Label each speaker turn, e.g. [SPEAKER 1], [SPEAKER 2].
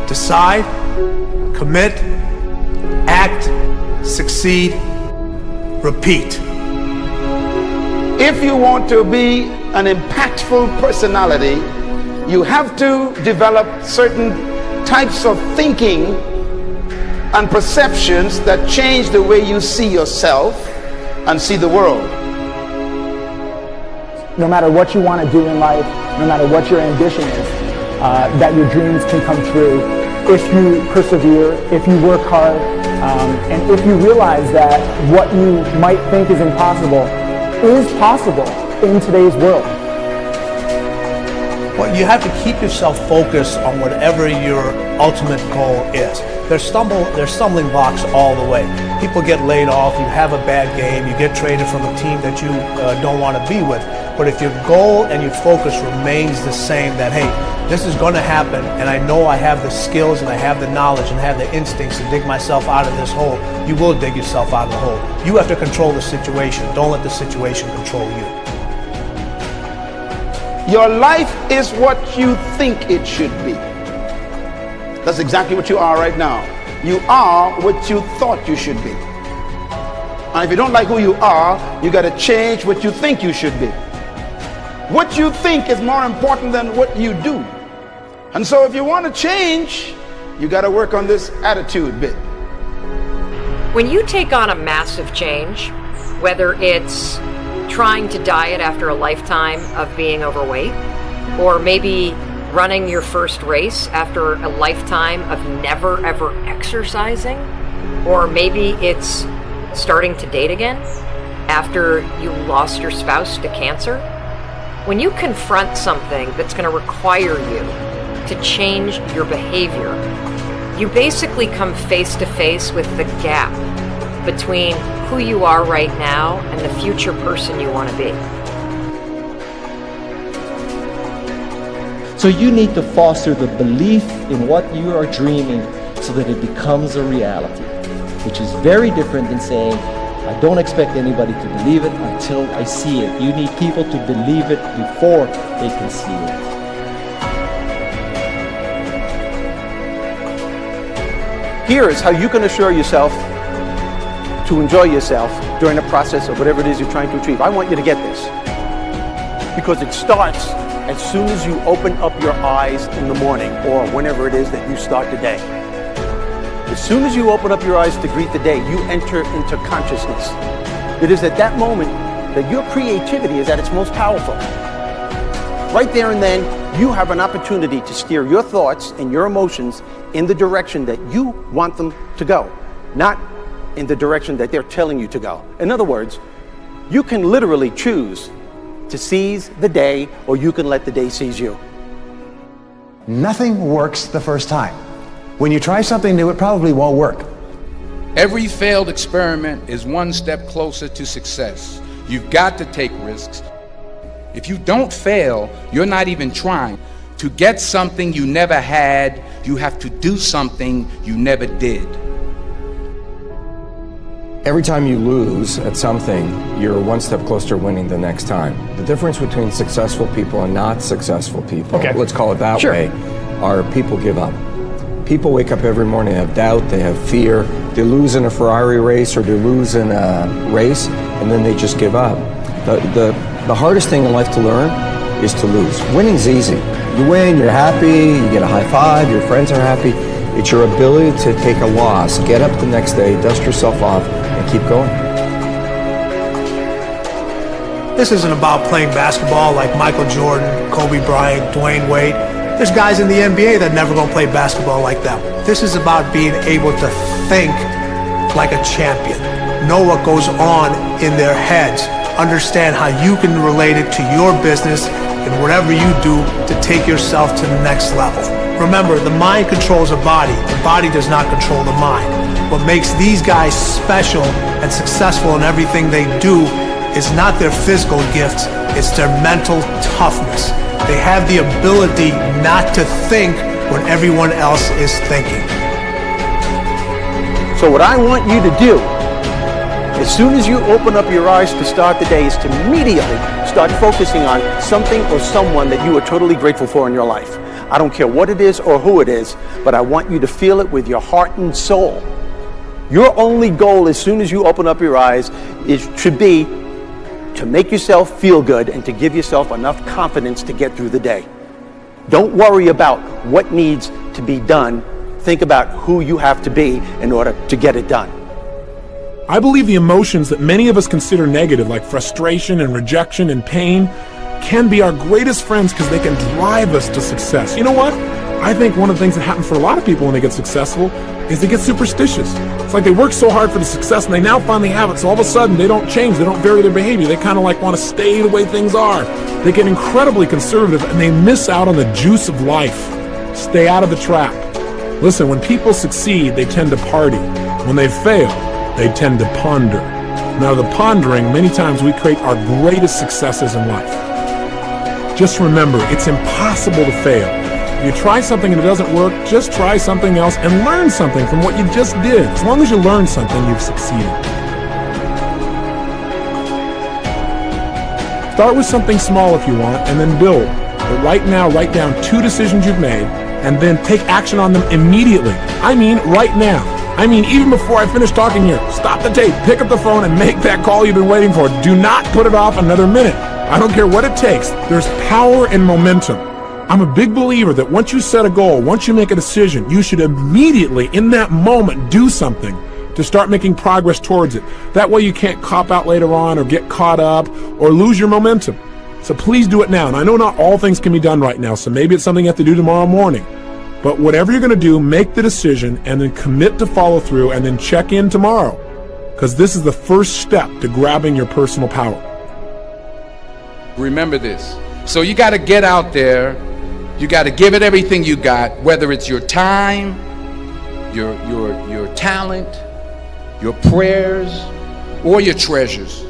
[SPEAKER 1] Decide, commit, act, succeed, repeat.
[SPEAKER 2] If you want to be an impactful personality, you have to develop certain types of thinking and perceptions that change the way you see yourself and see the world.
[SPEAKER 3] No matter what you want to do in life, no matter what your ambition is, that your dreams can come true if you persevere, if you work hard, and if you realize that what you might think is impossible is possible in today's world.
[SPEAKER 1] Well, you have to keep yourself focused on whatever your ultimate goal is. There's stumbling blocks all the way. People get laid off, you have a bad game, you get traded from a team that you don't want to be with. But if your goal and your focus remains the same, that hey, this is going to happen, and I know I have the skills and I have the knowledge and I have the instincts to dig myself out of this hole, you will dig yourself out of the hole. You have to control the situation. Don't let the situation control you.
[SPEAKER 2] Your life is what you think it should be. That's exactly what you are right now. You are what you thought you should be. And if you don't like who you are, you got to change what you think you should be. What you think is more important than what you do. And so if you want to change, you got to work on this attitude bit.
[SPEAKER 4] When you take on a massive change, whether it's trying to diet after a lifetime of being overweight, or maybe running your first race after a lifetime of never ever exercising, or maybe it's starting to date again after you lost your spouse to cancer. When you confront something that's going to require you to change your behavior, you basically come face to face with the gap between who you are right now and the future person you want to be.
[SPEAKER 5] So you need to foster the belief in what you are dreaming so that it becomes a reality, which is very different than saying, I don't expect anybody to believe it until I see it. You need people to believe it before they can see it.
[SPEAKER 6] Here is how you can assure yourself to enjoy yourself during the process of whatever it is you're trying to achieve. I want you to get this, because it starts as soon as you open up your eyes in the morning, or whenever it is that you start the day. As soon as you open up your eyes to greet the day, you enter into consciousness. It is at that moment that your creativity is at its most powerful. Right there and then, you have an opportunity to steer your thoughts and your emotions in the direction that you want them to go, not in the direction that they're telling you to go. In other words, you can literally choose to seize the day, or you can let the day seize you.
[SPEAKER 7] Nothing works the first time. When you try something new, it probably won't work.
[SPEAKER 8] Every failed experiment is one step closer to success. You've got to take risks. If you don't fail, you're not even trying. To get something you never had, you have to do something you never did.
[SPEAKER 9] Every time you lose at something, you're one step closer to winning the next time. The difference between successful people and not successful people, let's call it that way, are people give up. People wake up every morning, they have doubt, they have fear, they lose in a Ferrari race or they lose in a race, and then they just give up. The hardest thing in life to learn is to lose. Winning's easy. You win, you're happy, you get a high five, your friends are happy. It's your ability to take a loss, get up the next day, dust yourself off, and keep going.
[SPEAKER 1] This isn't about playing basketball like Michael Jordan, Kobe Bryant, Dwayne Wade. There's guys in the NBA that never gonna play basketball like them. This is about being able to think like a champion, know what goes on in their heads, understand how you can relate it to your business and whatever you do to take yourself to the next level. Remember, the mind controls the body does not control the mind. What makes these guys special and successful in everything they do is not their physical gifts, it's their mental toughness. They have the ability not to think when everyone else is thinking.
[SPEAKER 6] So what I want you to do, as soon as you open up your eyes to start the day, is to immediately start focusing on something or someone that you are totally grateful for in your life. I don't care what it is or who it is, but I want you to feel it with your heart and soul. Your only goal as soon as you open up your eyes should be to make yourself feel good and to give yourself enough confidence to get through the day. Don't worry about what needs to be done. Think about who you have to be in order to get it done.
[SPEAKER 10] I believe the emotions that many of us consider negative, like frustration and rejection and pain, can be our greatest friends because they can drive us to success. You know what? I think one of the things that happens for a lot of people when they get successful is they get superstitious. It's like they work so hard for the success and they now finally have it, so all of a sudden they don't change, they don't vary their behavior, they kind of like want to stay the way things are. They get incredibly conservative and they miss out on the juice of life. Stay out of the trap. Listen, when people succeed, they tend to party. When they fail, they tend to ponder. Now, the pondering, many times we create our greatest successes in life. Just remember, it's impossible to fail. If you try something and it doesn't work, just try something else and learn something from what you just did. As long as you learn something, you've succeeded. Start with something small if you want, and then build. But right now, write down 2 decisions you've made, and then take action on them immediately. I mean, right now. I mean, even before I finish talking here, stop the tape, pick up the phone, and make that call you've been waiting for. Do not put it off another minute. I don't care what it takes. There's power in momentum. I'm a big believer that once you set a goal, once you make a decision, you should immediately, in that moment, do something to start making progress towards it. That way you can't cop out later on or get caught up or lose your momentum. So please do it now. And I know not all things can be done right now, so maybe it's something you have to do tomorrow morning. But whatever you're going to do, make the decision and then commit to follow through and then check in tomorrow. Because this is the first step to grabbing your personal power.
[SPEAKER 8] Remember this. So you got to get out there. You got to give it everything you got, whether it's your time, your talent, your prayers, or your treasures.